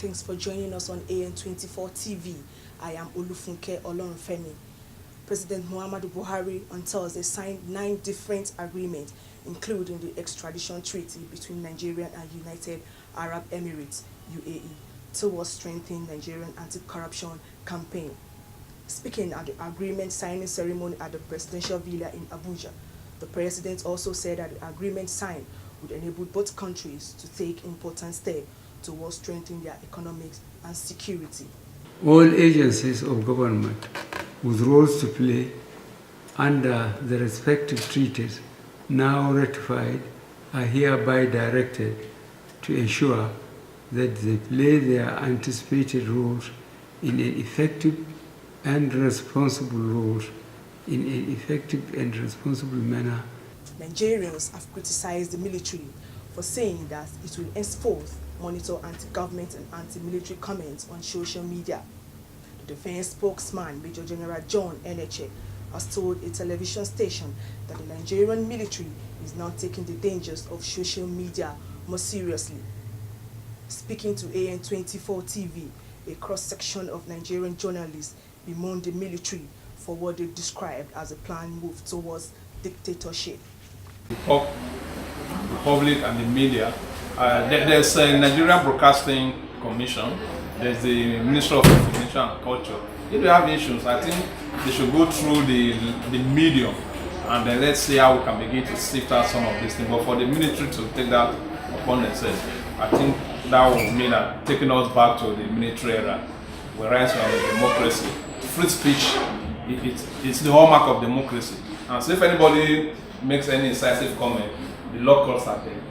Thanks for joining us on AN24 TV. I am Olufunke Olorunfemi. President Muhammadu Buhari on Thursday signed 9 different agreements, including the extradition treaty between Nigeria and United Arab Emirates, UAE, towards strengthening Nigerian anti-corruption campaign. Speaking at the agreement signing ceremony at the presidential villa in Abuja, the president also said that the agreement signed would enable both countries to take important steps towards strengthening their economics and security. All agencies of government with roles to play under the respective treaties now ratified are hereby directed to ensure that they play their anticipated roles in an effective and responsible manner. Nigerians have criticized the military for saying that it will henceforth monitor anti-government and anti-military comments on social media. The defense spokesman, Major General John Eneche, has told a television station that the Nigerian military is now taking the dangers of social media more seriously. Speaking to AN24 TV, a cross-section of Nigerian journalists bemoaned the military for what they described as a planned move towards dictatorship. The public and the media, there's a Nigerian Broadcasting Commission, there's the Ministry of Information and Culture. If they have issues, I think they should go through the medium and then let's see how we can begin to sift out some of these things. But for the military to take that upon themselves, I think that will mean that taking us back to the military era, whereas we have a democracy. Free speech, it's the hallmark of democracy. And so if anybody makes any incisive comment, the law courts are there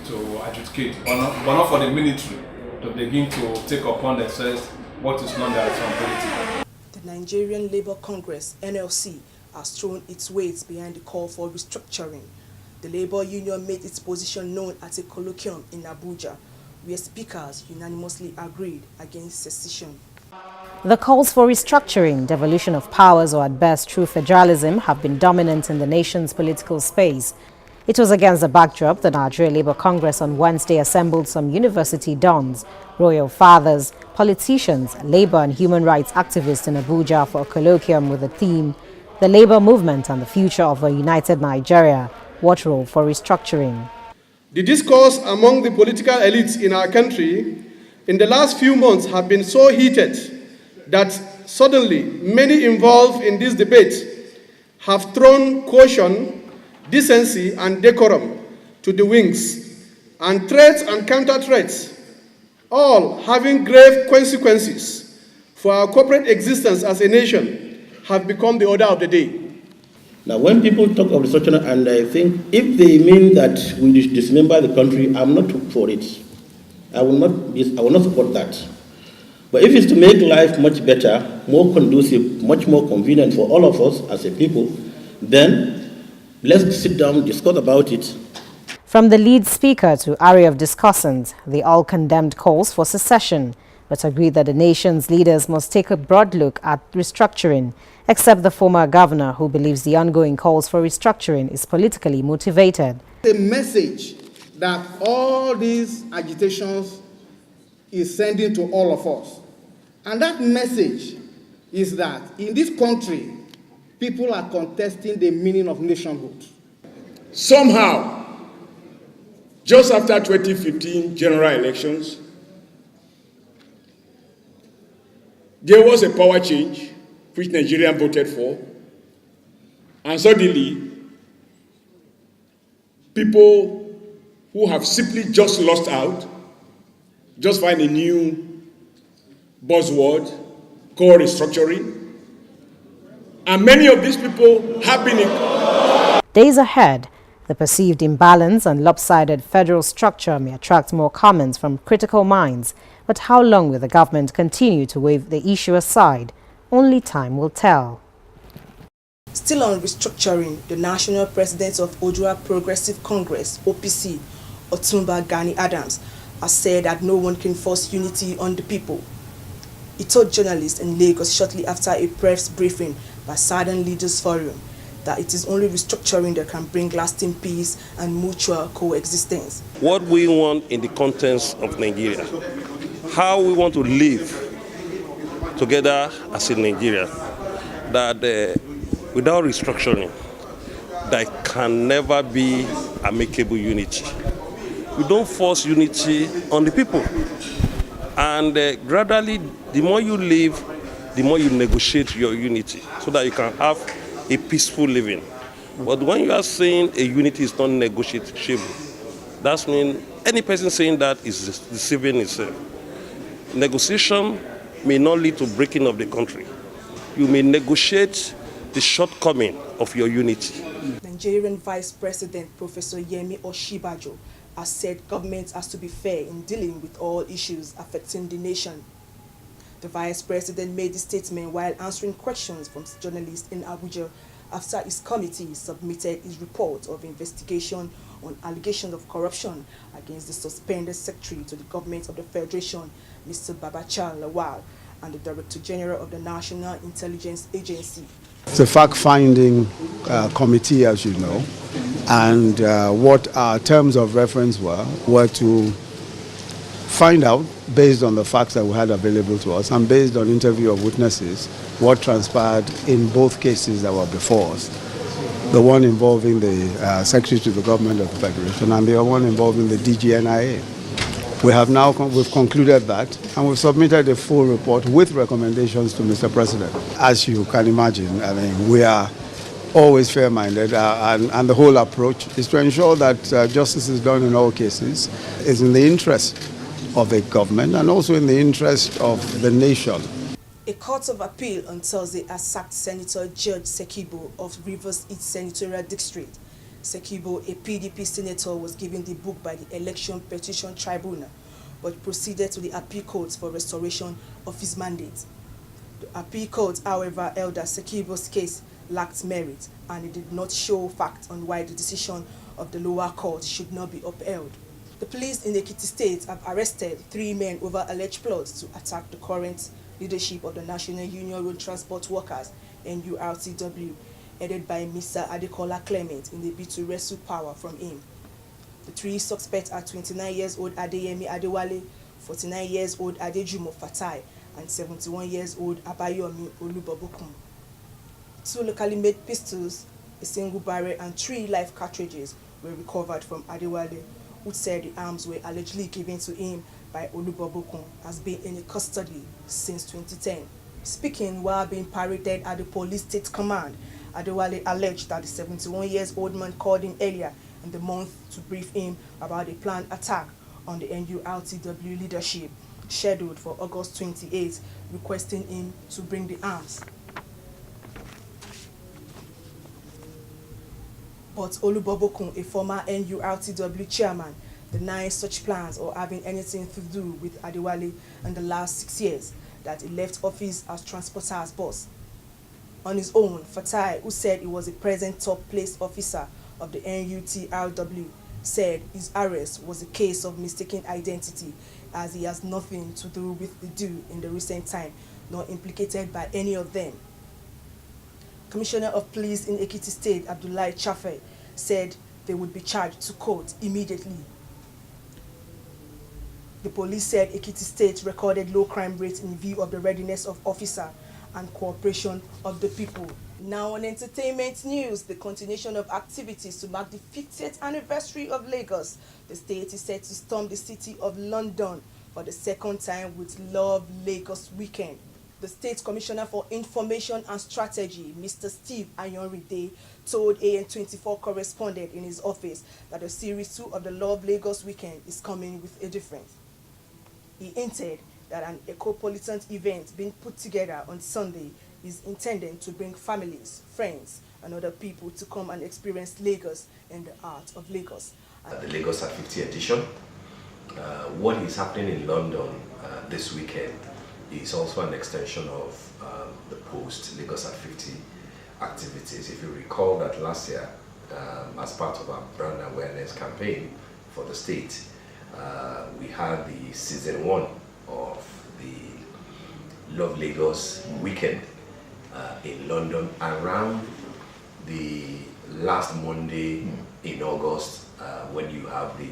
to adjudicate, but not for the military to begin to take upon themselves what is not their responsibility. The Nigerian Labour Congress, NLC, has thrown its weight behind the call for restructuring. The Labour Union made its position known at a colloquium in Abuja, where speakers unanimously agreed against secession. The calls for restructuring, devolution of powers, or at best true federalism have been dominant in the nation's political space. It was against the backdrop that Nigeria Labour Congress on Wednesday assembled some university dons, royal fathers, politicians, labour and human rights activists in Abuja for a colloquium with the theme, "The Labour Movement and the Future of a United Nigeria, What Role for Restructuring?" The discourse among the political elites in our country in the last few months have been so heated that suddenly many involved in this debate have thrown caution, decency and decorum to the winds, and threats and counter-threats, all having grave consequences for our corporate existence as a nation, have become the order of the day. Now, when people talk of restructuring, and I think if they mean that we dismember the country, I'm not for it. I will not support that. But if it's to make life much better, more conducive, much more convenient for all of us as a people, then let's sit down, discuss about it. From the lead speaker to array of discussants, they all condemned calls for secession, but agreed that the nation's leaders must take a broad look at restructuring, except the former governor, who believes the ongoing calls for restructuring is politically motivated. The message that all these agitations is sending to all of us. And that message is that in this country, people are contesting the meaning of nationhood. Somehow, just after 2015 general elections, there was a power change which Nigerians voted for, and suddenly, people who have simply just lost out just find a new buzzword called restructuring. And many of these people have been Days ahead, the perceived imbalance and lopsided federal structure may attract more comments from critical minds, but how long will the government continue to wave the issue aside? Only time will tell. Still on restructuring, the national president of Odua Progressive Congress, OPC, Otumba Gani Adams, has said that no one can force unity on the people. He told journalists in Lagos shortly after a press briefing by Southern Leaders Forum that it is only restructuring that can bring lasting peace and mutual coexistence. What we want in the context of Nigeria how we want to live together as a Nigeria, that without restructuring, there can never be amicable unity. We don't force unity on the people. And gradually, the more you live, the more you negotiate your unity so that you can have a peaceful living. But when you are saying a unity is not negotiable, that means any person saying that is deceiving itself. Negotiation may not lead to breaking of the country. You may negotiate the shortcoming of your unity. Nigerian Vice President Professor Yemi Oshibajo has said government has to be fair in dealing with all issues affecting the nation. The Vice President made the statement while answering questions from journalists in Abuja after his committee submitted his report of investigation on allegations of corruption against the suspended Secretary to the Government of the Federation, Mr. Babachir Lawal, and the Director General of the National Intelligence Agency. It's a fact-finding committee, as you know, and what our terms of reference were to find out, based on the facts that we had available to us and based on interview of witnesses, what transpired in both cases that were before us. The one involving the Secretary to the Government of the Federation and the other one involving the DGNIA. We've concluded that, and we've submitted a full report with recommendations to Mr. President. As you can imagine, I mean, we are always fair-minded, and the whole approach is to ensure that justice is done in all cases, is in the interest of a government and also in the interest of the nation. A court of appeal on Thursday has sacked Senator George Sekibo of Rivers East Senatorial District. Sekibo, a PDP senator, was given the book by the Election Petition Tribunal, but proceeded to the appeal court for restoration of his mandate. The appeal court, however, held that Sekibo's case lacked merit, and it did not show facts on why the decision of the lower court should not be upheld. The police in Ekiti State have arrested 3 men over alleged plots to attack the current leadership of the National Union Road Transport Workers, NURTW, headed by Mr. Adekola Clement, in the bid to wrestle power from him. The 3 suspects are 29-years-old Adeyemi Adewale, 49-years-old Adejumo Fatai, and 71-years-old Abayomi Olubabokun. 2 locally made pistols, a single barrel, and 3 live cartridges were recovered from Adewale, who said the arms were allegedly given to him by Olubabokun, has been in custody since 2010. Speaking while being paraded at the police state command, Adewale alleged that the 71-years-old man called him earlier in the month to brief him about a planned attack on the NURTW leadership, scheduled for August 28, requesting him to bring the arms. But Olubabokun, a former NURTW chairman, denies such plans or having anything to do with Adewale in the last 6 years that he left office as transporter's boss. On his own, Fatai, who said he was a present top place officer of the NURTW, said his arrest was a case of mistaken identity, as he has nothing to do with the do in the recent time, nor implicated by any of them. Commissioner of Police in Ekiti State, Abdullahi Chafe, said they would be charged to court immediately. The police said Ekiti State recorded low crime rates in view of the readiness of officer and cooperation of the people. Now on entertainment news, the continuation of activities to mark the 50th anniversary of Lagos. The state is set to storm the city of London for the 2nd time with Love Lagos Weekend. The State Commissioner for Information and Strategy, Mr. Steve Ayanride, told AN24 correspondent in his office that the Series 2 of the Love Lagos Weekend is coming with a difference. He hinted that an eco-politan event being put together on Sunday is intended to bring families, friends, and other people to come and experience Lagos and the art of Lagos. The Lagos at 50 edition. What is happening in London this weekend is also an extension of the post-Lagos at 50 activities. If you recall that last year, as part of our brand awareness campaign for the state, we had the season 1 of the Love Lagos weekend in London around the last Monday in August, when you have the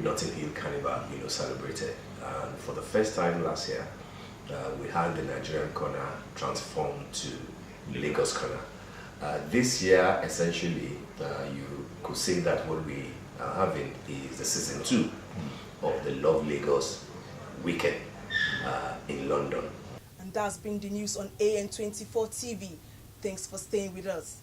Notting Hill Carnival, celebrated. And for the first time last year, we had the Nigerian corner transformed to Lagos corner. This year, essentially, you could say that what we are having is the season 2 of the Love Lagos weekend in London. And that's been the news on AN24 TV. Thanks for staying with us.